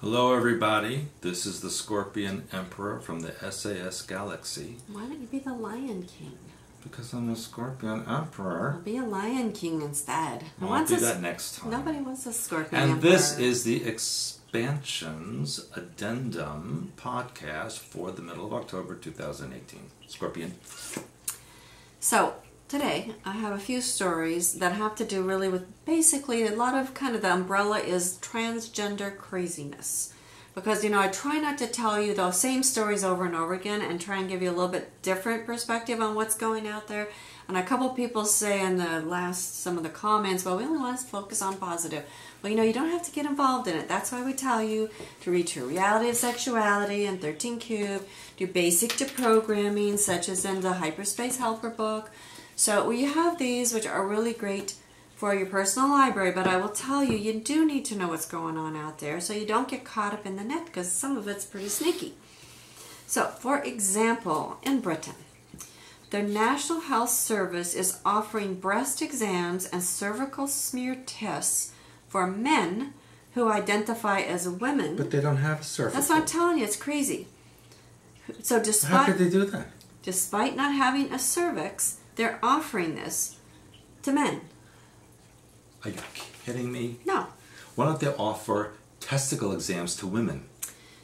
Hello everybody, this is the Scorpion Emperor from the SAS Galaxy. Why don't you be the Lion King? Because I'm a Scorpion Emperor. I'll be a Lion King instead. I'll do that next time. Nobody wants a Scorpion And Emperor. this is the Expansions Addendum podcast for the middle of October 2018. Scorpion. So, today I have a few stories that have to do really with basically a lot of kind of the umbrella is transgender craziness. Because, I try not to tell you those same stories over and over again and try and give you a little bit different perspective on what's going out there. And a couple people say in some of the comments, well, we only want to focus on positive. Well, you don't have to get involved in it. That's why we tell you to read True Reality of Sexuality and 13 Cube, do basic deprogramming, such as in the Hyperspace Helper book. So we have these, which are really great for your personal library, but I will tell you, you do need to know what's going on out there so you don't get caught up in the net, because some of it's pretty sneaky. So, for example, in Britain, their National Health Service is offering breast exams and cervical smear tests for men who identify as women. But they don't have a cervical. That's what I'm telling you, it's crazy. So How could they do that? Despite not having a cervix, they're offering this to men. Are you kidding me? No. Why don't they offer testicle exams to women?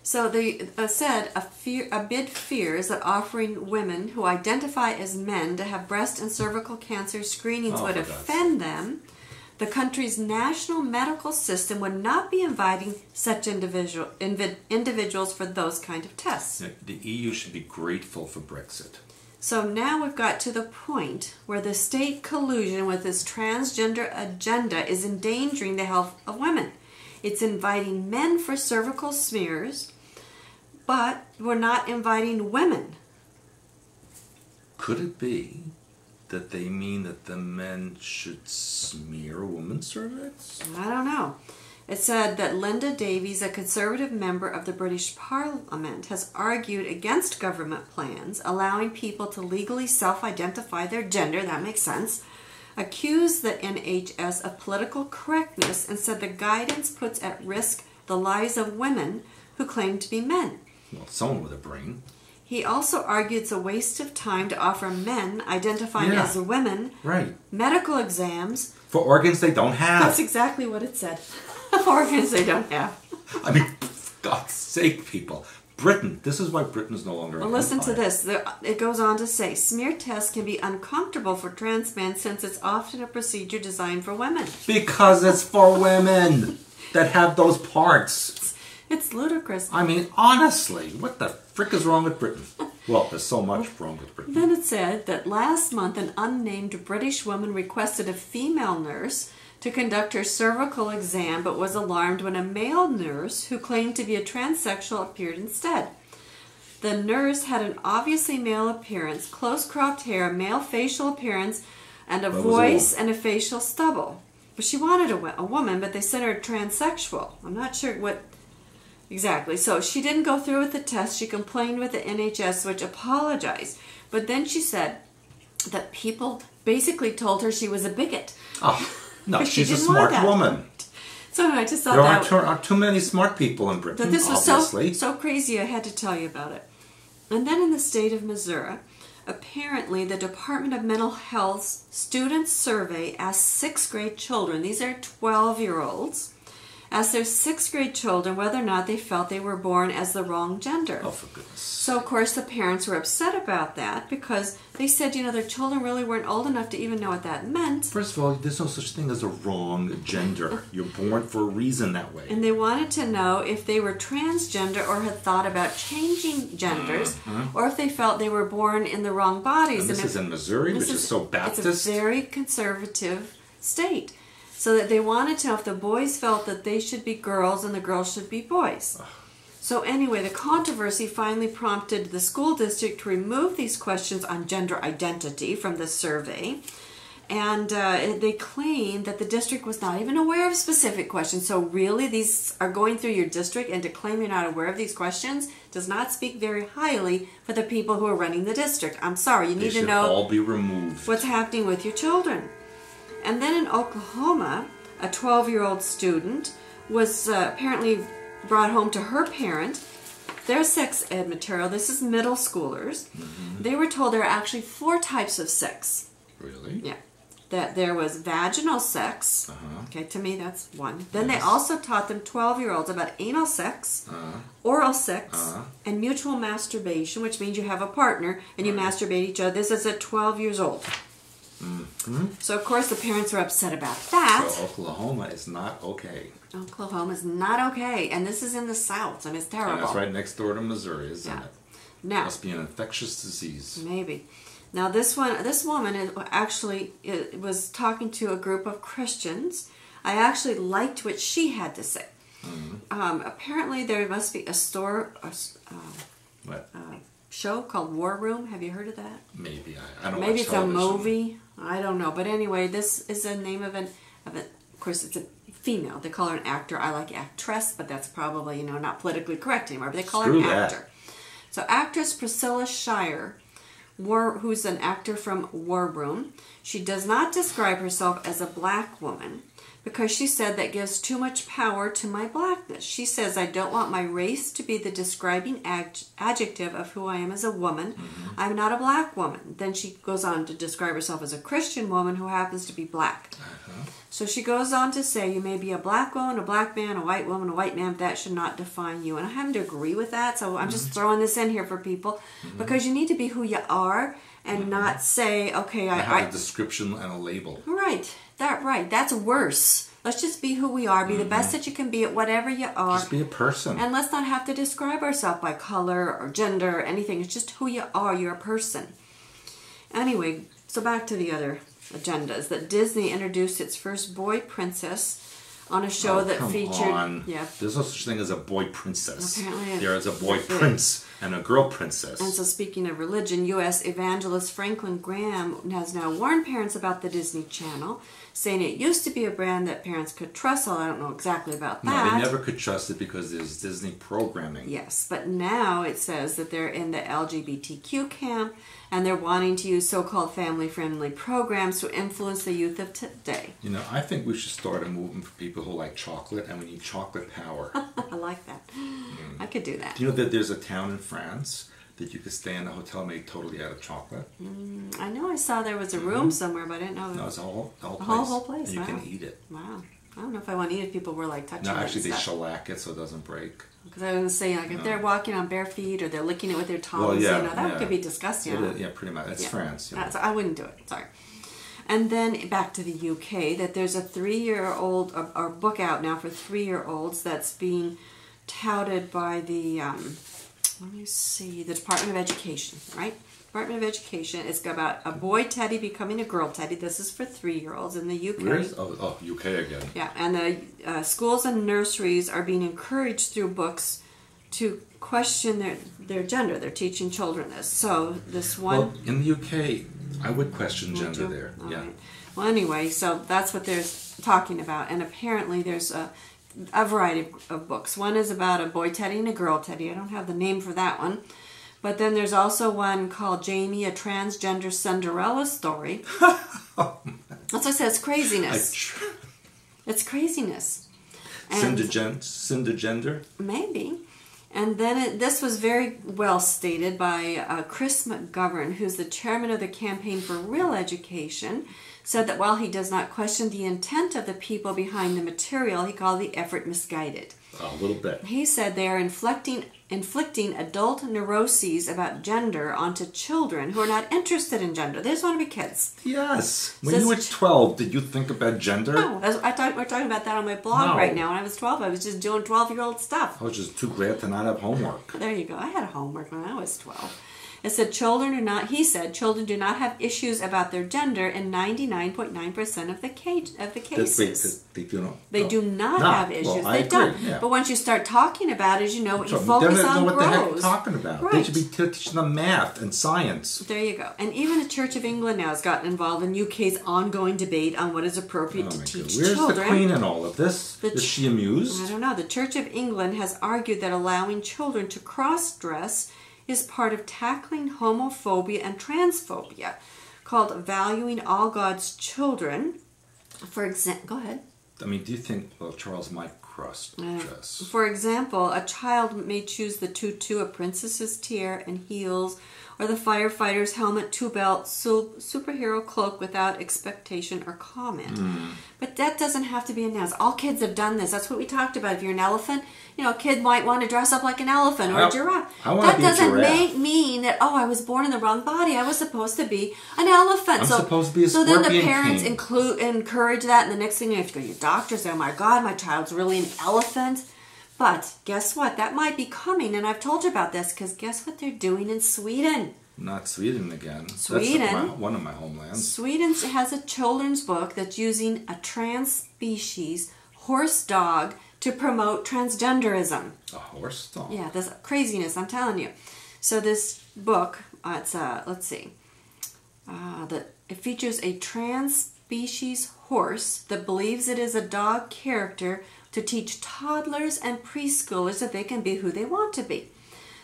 So they said a bid fears that offering women who identify as men to have breast and cervical cancer screenings would offend them. The country's national medical system would not be inviting such individuals for those kind of tests. The EU should be grateful for Brexit. So now we've got to the point where the state collusion with this transgender agenda is endangering the health of women. It's inviting men for cervical smears, but we're not inviting women. Could it be that they mean that the men should smear a woman's cervix? I don't know. It said that Linda Davies, a Conservative member of the British Parliament, has argued against government plans allowing people to legally self-identify their gender, that makes sense, accused the NHS of political correctness, and said the guidance puts at risk the lives of women who claim to be men. Well, someone with a brain. He also argued it's a waste of time to offer men identifying as women medical exams for organs they don't have. That's exactly what it said. Organs they don't have. I mean, for God's sake, people. Britain. This is why Britain is no longer Well, listen to this. It goes on to say, smear tests can be uncomfortable for trans men since it's often a procedure designed for women. Because it's for women that have those parts. It's ludicrous. I mean, honestly, what the frick is wrong with Britain? Well, there's so much wrong with Britain. Then it said that last month an unnamed British woman requested a female nurse to conduct her cervical exam, but was alarmed when a male nurse who claimed to be a transsexual appeared instead. The nurse had an obviously male appearance, close-cropped hair, male facial appearance, and a voice and a facial stubble. But she wanted a woman, but they said her transsexual. I'm not sure what exactly. So she didn't go through with the test. She complained with the NHS, which apologized. But then she said that people basically told her she was a bigot. Oh. No, she's a smart woman. So I just thought there aren't too many smart people in Britain, that this was obviously. so crazy I had to tell you about it. And then in the state of Missouri, apparently the Department of Mental Health's student survey asked 6th grade children, these are 12-year-olds, asked their 6th grade children whether or not they felt they were born as the wrong gender. Oh, for goodness. So, of course, the parents were upset about that because they said, their children really weren't old enough to even know what that meant. First of all, there's no such thing as a wrong gender. You're born for a reason that way. And they wanted to know if they were transgender or had thought about changing genders, or if they felt they were born in the wrong bodies. And this is in Missouri, which is so Baptist. It's a very conservative state. So that they wanted to know if the boys felt that they should be girls and the girls should be boys. So anyway, the controversy finally prompted the school district to remove these questions on gender identity from the survey. And they claimed that the district was not even aware of specific questions. So really, these are going through your district, and to claim you're not aware of these questions does not speak very highly for the people who are running the district. I'm sorry, you need to know all be removed. What's happening with your children. And then in Oklahoma, a 12-year-old student was apparently brought home to her parent their sex ed material. This is middle schoolers. They were told there are actually 4 types of sex. Really? Yeah. That there was vaginal sex. Okay, to me that's one. Then they also taught them 12-year-olds about anal sex, oral sex, and mutual masturbation, which means you have a partner and you masturbate each other. This is at 12 years old. So of course the parents were upset about that. So Oklahoma is not okay. Oklahoma is not okay, and this is in the South, and it's terrible. And that's right next door to Missouri, isn't it? Now, must be an infectious disease. Maybe. Now this woman actually was talking to a group of Christians. I actually liked what she had to say. Apparently there must be a show called War Room. Have you heard of that? Maybe. I don't. Maybe it's a movie. I don't know. But anyway, this is the name of of course, it's a female. They call her an actor. I like actress, but that's probably not politically correct anymore. But they call her an actor. So actress Priscilla Shire, who's an actor from War Room. She does not describe herself as a black woman because she said that gives too much power to my blackness. She says, I don't want my race to be the describing adjective of who I am as a woman. I'm not a black woman. Then she goes on to describe herself as a Christian woman who happens to be black. So she goes on to say, you may be a black woman, a black man, a white woman, a white man, but that should not define you. And I happen to agree with that, so I'm just throwing this in here for people because you need to be who you are and not say, okay, I have a description and a label. Right. That's worse. Let's just be who we are. Be the best that you can be at whatever you are. Just be a person. And let's not have to describe ourselves by color or gender or anything. It's just who you are. You're a person. Anyway, so back to the other agendas. That Disney introduced its first boy princess on a show that featured... Yeah. There's no such thing as a boy princess. Apparently there is a boy prince and a girl princess. And so speaking of religion, U.S. evangelist Franklin Graham has now warned parents about the Disney Channel, saying it used to be a brand that parents could trust. Well, I don't know exactly about that. No, they never could trust it because there's Disney programming. Yes, but now it says that they're in the LGBTQ camp and they're wanting to use so-called family-friendly programs to influence the youth of today. I think we should start a movement for people who like chocolate, and we need chocolate power. I like that. I could do that. Do you know that there's a town in France that you could stay in a hotel made totally out of chocolate? I know I saw there was a room somewhere, but I didn't know. No, it's the whole place. The whole place, and you can eat it. Wow. I don't know if I want to eat it if people were like touching it. No, actually they shellac it so it doesn't break. Because I was going to say, like, if they're walking on bare feet or they're licking it with their tongues, that could be disgusting. Yeah, pretty much. It's France. So I wouldn't do it. Sorry. And then back to the UK, that there's a 3-year-old, or book out now for 3-year-olds that's being touted by the, the Department of Education, right? Department of Education. It's about a boy teddy becoming a girl teddy. This is for 3-year-olds in the UK. Where is? Oh, UK again. Yeah, and the schools and nurseries are being encouraged through books to question their gender. They're teaching children this. So this one... Well, in the UK, I would question gender there. Right. Well, anyway, so that's what they're talking about. And apparently there's a variety of books. One is about a boy teddy and a girl teddy. I don't have the name for that one. But then there's also one called Jamie, a Transgender Cinderella Story. That's what I said. It's craziness. It's craziness. Cindergender? Maybe. And then this was very well stated by Chris McGovern, who's the chairman of the Campaign for Real Education, said that while he does not question the intent of the people behind the material, he called the effort misguided. A little bit. He said they are inflicting adult neuroses about gender onto children who are not interested in gender. They just want to be kids. Yes. When you were 12, did you think about gender? No. We're talking about that on my blog right now. When I was 12, I was just doing 12-year-old stuff. I was just too glad to not have homework. There you go. I had homework when I was 12. It said children do not have issues about their gender in 99.9% of the cases. They do not have issues. Well, they don't. Yeah. But once you start talking about it, you focus on grows. They don't know what the heck you're talking about. Right. They should be teaching them math and science. There you go. And even the Church of England now has gotten involved in UK's ongoing debate on what is appropriate to teach children. Where's the Queen in all of this? Is she amused? I don't know. The Church of England has argued that allowing children to cross-dress is part of tackling homophobia and transphobia, called Valuing All God's Children. For example, go ahead. I mean, do you think Charles might dress. For example, a child may choose the tutu, a princess's tiara and heels, or the firefighter's helmet, two belts, superhero cloak without expectation or comment. But that doesn't have to be announced. All kids have done this. That's what we talked about. If you're an elephant, you know, a kid might want to dress up like an elephant or a giraffe. That doesn't mean that, oh, I was born in the wrong body. I was supposed to be an elephant. I'm supposed to be a scorpion. So then the parents encourage that, and the next thing you have to go to your doctor and say, oh my God, my child's really an elephant. But guess what? That might be coming, and I've told you about this, because guess what they're doing in Sweden? Not Sweden again. Sweden. That's one of my homelands. Sweden has a children's book that's using a trans-species horse dog to promote transgenderism. A horse dog? Yeah, that's craziness, I'm telling you. So this book, let's see. It features a trans-species horse that believes it is a dog character to teach toddlers and preschoolers that they can be who they want to be.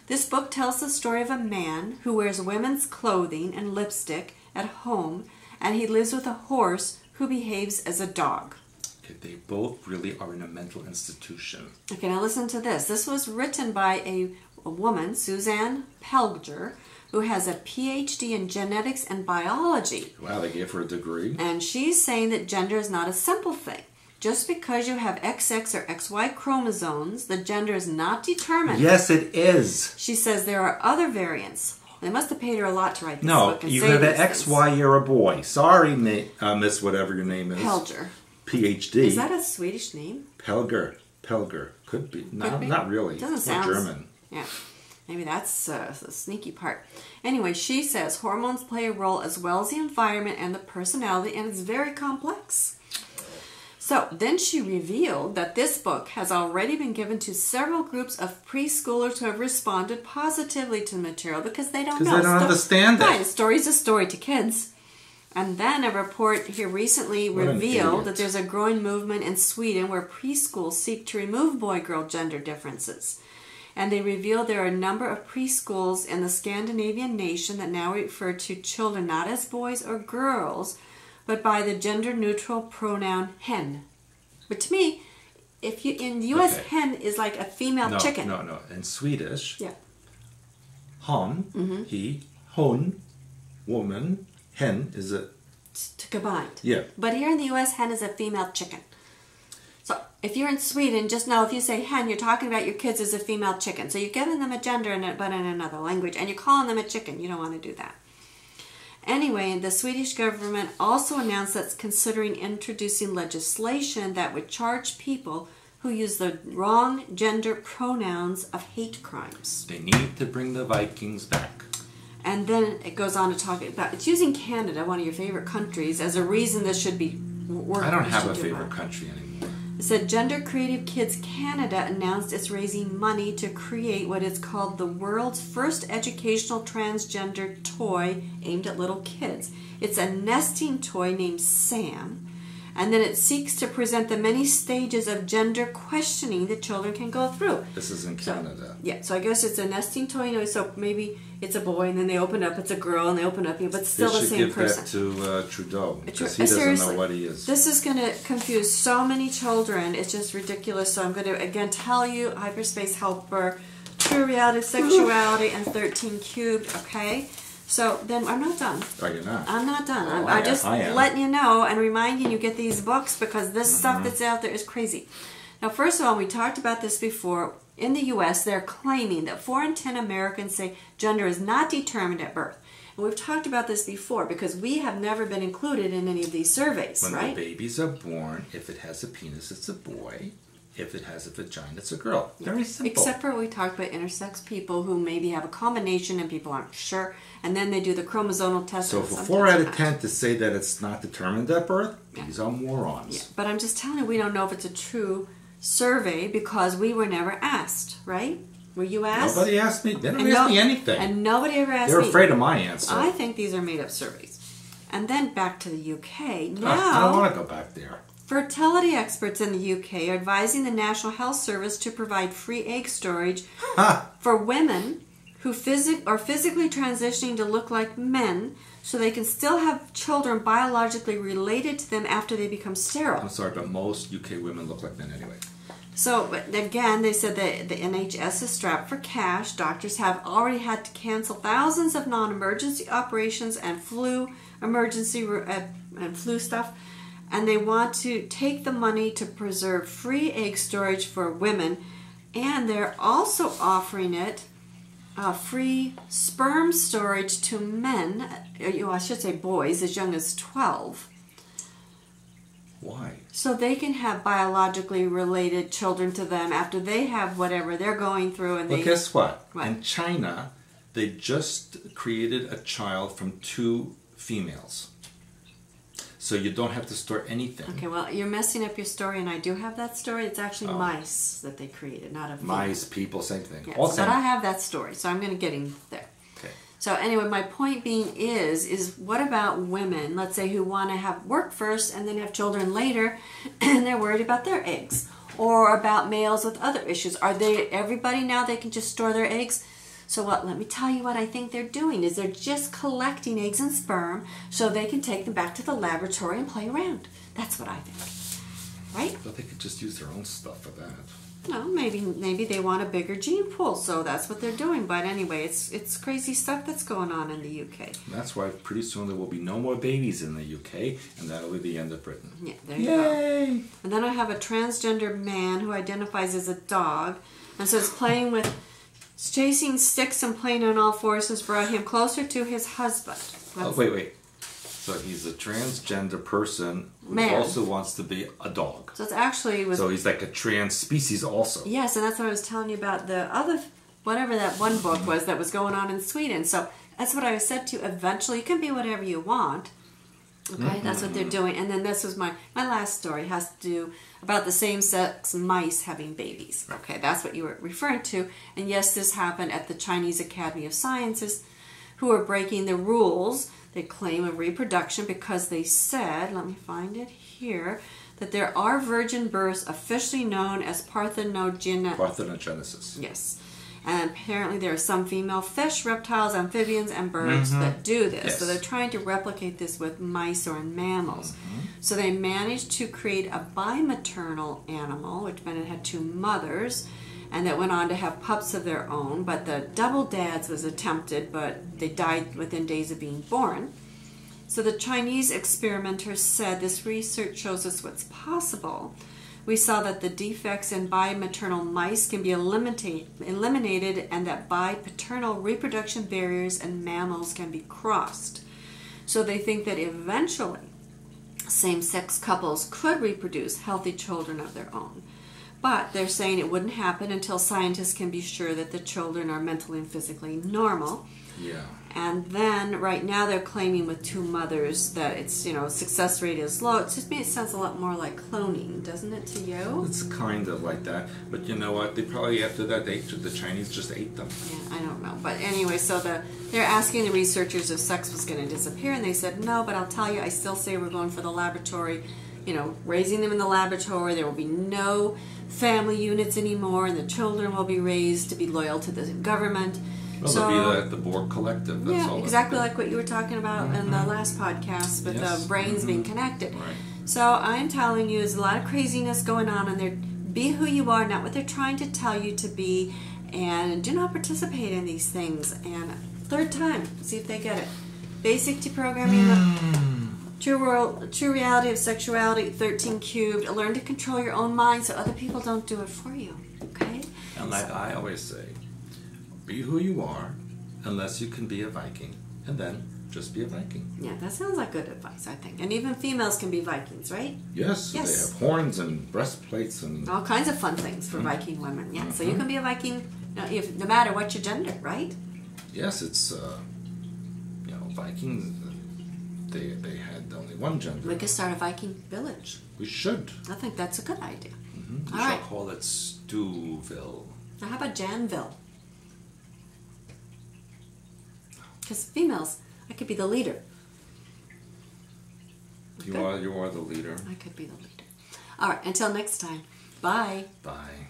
This book tells the story of a man who wears women's clothing and lipstick at home, and he lives with a horse who behaves as a dog. Okay, they both really are in a mental institution. Okay, now listen to this. This was written by a woman, Suzanne Pelger, who has a PhD in genetics and biology. Wow, they gave her a degree. And she's saying that gender is not a simple thing. Just because you have XX or XY chromosomes, the gender is not determined. Yes, it is. She says there are other variants. They must have paid her a lot to write this book. No, you have an XY, you're a boy. Sorry, Miss whatever your name is. Pelger. PhD. Is that a Swedish name? Pelger. Could be. No, not really. Doesn't it's sound German. Yeah. Maybe that's the sneaky part. Anyway, she says hormones play a role as well as the environment and the personality, and it's very complex. So then she revealed that this book has already been given to several groups of preschoolers who have responded positively to the material because they don't know. Because they don't understand it. Right, a story's a story to kids. And then a report here recently revealed that there's a growing movement in Sweden where preschools seek to remove boy-girl gender differences. And they revealed there are a number of preschools in the Scandinavian nation that now refer to children not as boys or girls, but by the gender-neutral pronoun hen. But to me, if you in the U.S., hen is like a female chicken. No. In Swedish, yeah. Han, he, hon, woman, hen is a... combined. Yeah. But here in the U.S., hen is a female chicken. So if you're in Sweden, just know if you say hen, you're talking about your kids as a female chicken. So you're giving them a gender, but in another language, and you're calling them a chicken. You don't want to do that. Anyway, the Swedish government also announced that it's considering introducing legislation that would charge people who use the wrong gender pronouns of hate crimes. They need to bring the Vikings back. And then it goes on to talk about, it's using Canada, one of your favorite countries, as a reason this should be working. I don't have a favorite country anymore. It said Gender Creative Kids Canada announced it's raising money to create what is called the world's first educational transgender toy aimed at little kids. It's a nesting toy named Sam, and then it seeks to present the many stages of gender questioning that children can go through. This is in Canada. So I guess it's a nesting toy, you know, so maybe it's a boy and then they open up, it's a girl and they open up, but still the same person. They should give that to Trudeau, because he doesn't know what he is. This is going to confuse so many children, it's just ridiculous. So I'm going to again tell you, Hyperspace Helper, True Reality, Sexuality, and 13 Cubed, okay? So then I'm not done. Oh, you're not? I'm not done. Oh, I'm just letting you know and reminding you get these books because this stuff that's out there is crazy. Now, first of all, we talked about this before. In the U.S., they're claiming that 4 in 10 Americans say gender is not determined at birth. And we've talked about this before because we have never been included in any of these surveys, right? When the babies are born, if it has a penis, it's a boy. If it has a vagina, it's a girl. Very simple. Except for we talked about intersex people who maybe have a combination and people aren't sure. And then they do the chromosomal test. So for 4 out of 10 to say that it's not determined at birth, these are morons. Yeah. But I'm just telling you, we don't know if it's a true survey because we were never asked, right? Were you asked? Nobody asked me. They don't ask me anything. And nobody ever asked me. They're afraid of my answer. I think these are made-up surveys. And then back to the UK. Now, I don't want to go back there. Fertility experts in the UK are advising the National Health Service to provide free egg storage for women who are physically transitioning to look like men so they can still have children biologically related to them after they become sterile. I'm sorry, but most UK women look like men anyway. So, but again, they said that the NHS is strapped for cash. Doctors have already had to cancel thousands of non-emergency operations and flu emergency and flu stuff, and they want to take the money to preserve free egg storage for women, and they're also offering it free sperm storage to men. I should say boys as young as 12. Why? So they can have biologically related children to them after they have whatever they're going through. And Well, guess what? What? In China, they just created a child from 2 females. So you don't have to store anything. Okay, well, you're messing up your story, and I do have that story. It's actually mice that they created, not a female. Mice, people, same thing. Yes, All but same. I have that story, so I'm going to get in there. Okay. So anyway, my point being is what about women, let's say, who want to have work first and then have children later, and they're worried about their eggs, or about males with other issues? Are they everybody now they can just store their eggs? So what? Let me tell you what I think they're doing is they're just collecting eggs and sperm so they can take them back to the laboratory and play around. That's what I think, right? But they could just use their own stuff for that. No, maybe they want a bigger gene pool, so that's what they're doing. But anyway, it's crazy stuff that's going on in the UK. And that's why pretty soon there will be no more babies in the UK, and that'll be the end of Britain. Yeah, there you go. And then I have a transgender man who identifies as a dog, and says playing with, chasing sticks and playing on all fours has brought him closer to his husband. Oh, wait. So he's a transgender person who Man. also wants to be a dog. So it's actually So he's like a trans species also. Yes, and that's what I was telling you about the other, whatever that one book was that was going on in Sweden. So that's what I said to you. Eventually, you can be whatever you want. Okay, that's what they're doing. And then this was my last story has to do about the same-sex mice having babies. Okay, that's what you were referring to. And yes, this happened at the Chinese Academy of Sciences, who are breaking the rules, they claim, of reproduction because they said, let me find it here, that there are virgin births officially known as Parthenogenesis. Yes. And apparently there are some female fish, reptiles, amphibians, and birds that do this. Yes. So they're trying to replicate this with mice or in mammals. So they managed to create a bimaternal animal, which meant it had 2 mothers, and that went on to have pups of their own. But the double dads was attempted, but they died within days of being born. So the Chinese experimenters said, this research shows us what's possible. We saw that the defects in bimaternal mice can be eliminated and that bipaternal reproduction barriers in mammals can be crossed. So they think that eventually same-sex couples could reproduce healthy children of their own. But they're saying it wouldn't happen until scientists can be sure that the children are mentally and physically normal. Yeah. And then right now they're claiming with 2 mothers that it's, success rate is low. It just it sounds a lot more like cloning, doesn't it to you? It's kind of like that. But you know what? They probably, after that, the Chinese just ate them. Yeah, I don't know. But anyway, so they're asking the researchers if sex was going to disappear, and they said no, but I'll tell you, I still say we're going for the laboratory, raising them in the laboratory. There will be no family units anymore, and the children will be raised to be loyal to the government. Well, So, they'll be the Borg Collective. That's all. exactly like what you were talking about in the last podcast with the brains being connected. Right. So I'm telling you, there's a lot of craziness going on in there. Be who you are, not what they're trying to tell you to be, and do not participate in these things. And third time, see if they get it. Basic deprogramming, true reality of sexuality, 13 cubed. Learn to control your own mind so other people don't do it for you. Okay? And like I always say, be who you are, unless you can be a Viking, and then just be a Viking. Yeah, that sounds like good advice, I think. And even females can be Vikings, right? Yes. They have horns and breastplates and all kinds of fun things for Viking women. Yeah, so you can be a Viking no matter what your gender, right? yes, it's Vikings. They had only one gender. We could start a Viking village. We should. I think that's a good idea. We All shall right. call it Stewville. Now, how about Janville? Because females, I could be the leader. You are the leader. I could be the leader. All right, until next time. Bye. Bye.